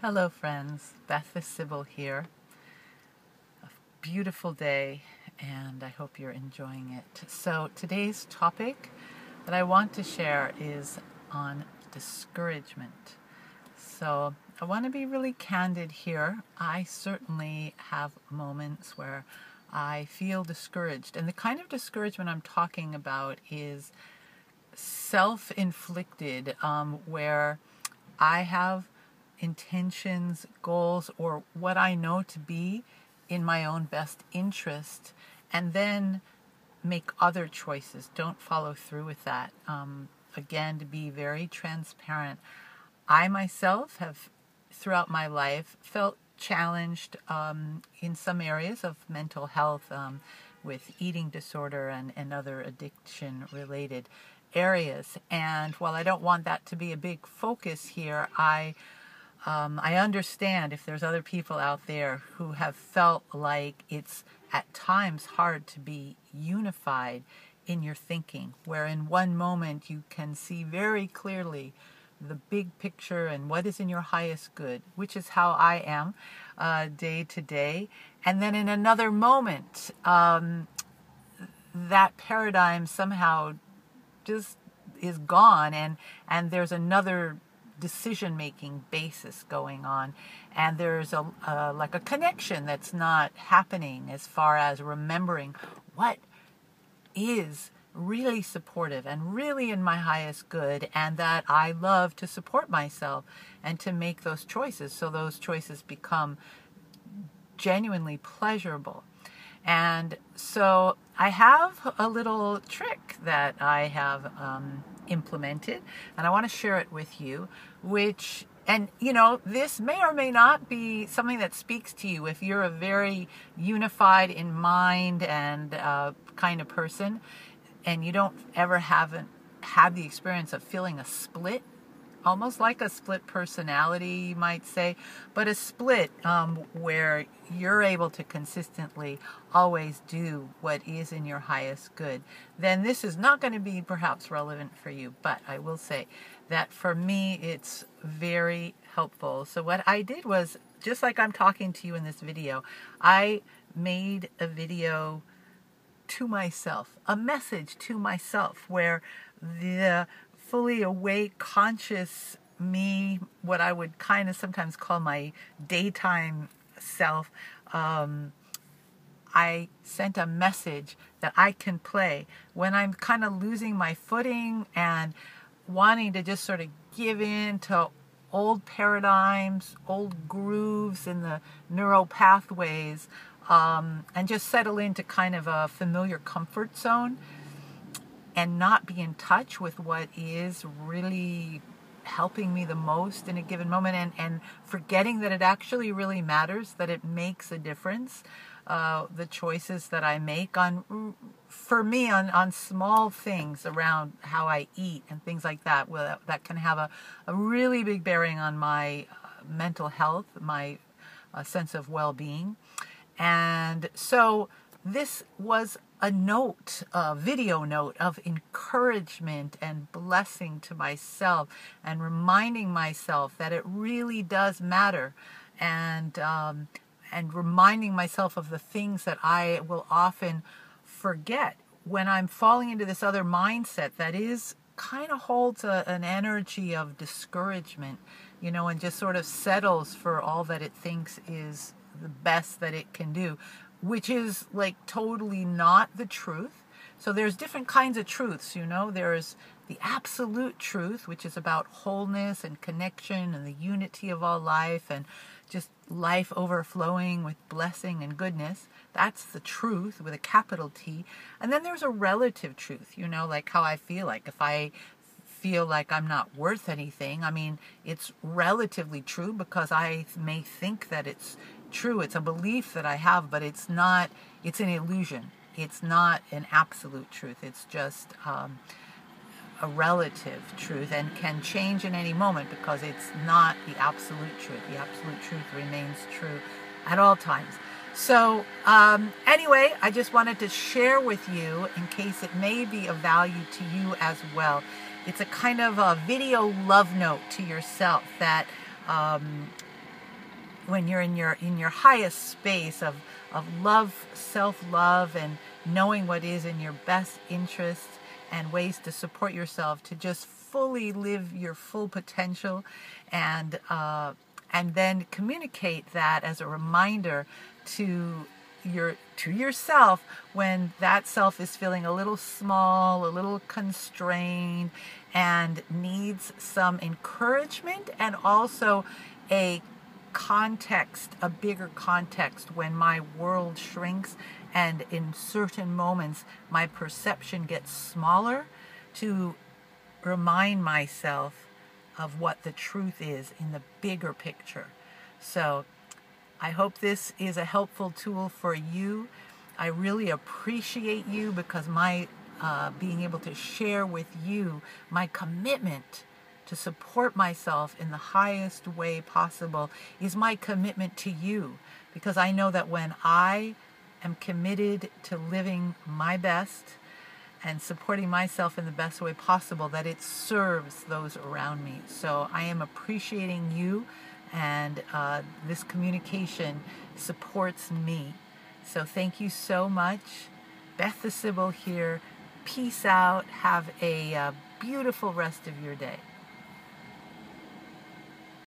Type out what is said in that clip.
Hello friends, Beth Sybil here. A beautiful day and I hope you're enjoying it. So today's topic that I want to share is on discouragement. So I want to be really candid here. I certainly have moments where I feel discouraged, and the kind of discouragement I'm talking about is self-inflicted, where I have intentions, goals, or what I know to be in my own best interest, and then make other choices, don't follow through with that. Again, to be very transparent, I myself have throughout my life felt challenged in some areas of mental health, with eating disorder and other addiction related areas. And while I don't want that to be a big focus here, I understand if there's other people out there who have felt like it's at times hard to be unified in your thinking, where in one moment you can see very clearly the big picture and what is in your highest good, which is how I am day to day. And then in another moment, that paradigm somehow just is gone, and there's another decision-making basis going on, and there's like a connection that's not happening as far as remembering what is really supportive and really in my highest good, and that I love to support myself and to make those choices so those choices become genuinely pleasurable. And so I have a little trick that I have implemented, and I want to share it with you, this may or may not be something that speaks to you if you're a very unified in mind and kind of person, and you don't ever haven't had the experience of feeling a split, almost like a split personality, you might say, but a split where you're able to consistently always do what is in your highest good, then this is not going to be perhaps relevant for you. But I will say that for me, it's very helpful. So what I did was, just like I'm talking to you in this video, I made a video to myself, a message to myself, where the fully awake, conscious me, what I would kind of sometimes call my daytime self, I sent a message that I can play when I'm kind of losing my footing and wanting to just sort of give in to old paradigms, old grooves in the neural pathways, and just settle into kind of a familiar comfort zone and not be in touch with what is really helping me the most in a given moment, and forgetting that it actually really matters, that it makes a difference, the choices that I make for me on small things around how I eat and things like that. Well, that can have a really big bearing on my mental health, my sense of well-being. And so this was a video note of encouragement and blessing to myself, and reminding myself that it really does matter, and reminding myself of the things that I will often forget when I'm falling into this other mindset that is kind of holds an energy of discouragement, and just sort of settles for all that it thinks is the best that it can do, which is like totally not the truth. So there's different kinds of truths, There's the absolute truth, which is about wholeness and connection and the unity of all life and just life overflowing with blessing and goodness. That's the truth with a capital T. And then there's a relative truth, like how I feel like. If I feel like I'm not worth anything, it's relatively true because I may think that it's true. It's a belief that I have, but it's not. It's an illusion. It's not an absolute truth. It's just a relative truth, and can change in any moment because it's not the absolute truth. The absolute truth remains true at all times. So anyway, I just wanted to share with you in case it may be of value to you as well. It's a kind of a video love note to yourself that when you're in your highest space of love, self-love, and knowing what is in your best interest and ways to support yourself to just fully live your full potential, and then communicate that as a reminder to yourself when that self is feeling a little small, a little constrained, and needs some encouragement, and also a bigger context when my world shrinks and in certain moments my perception gets smaller, to remind myself of what the truth is in the bigger picture. So I hope this is a helpful tool for you. I really appreciate you, because my being able to share with you my commitment to support myself in the highest way possible is my commitment to you, because I know that when I am committed to living my best and supporting myself in the best way possible, that it serves those around me. So I am appreciating you, and this communication supports me. So thank you so much. Beth the Sybil here. Peace out. Have a beautiful rest of your day.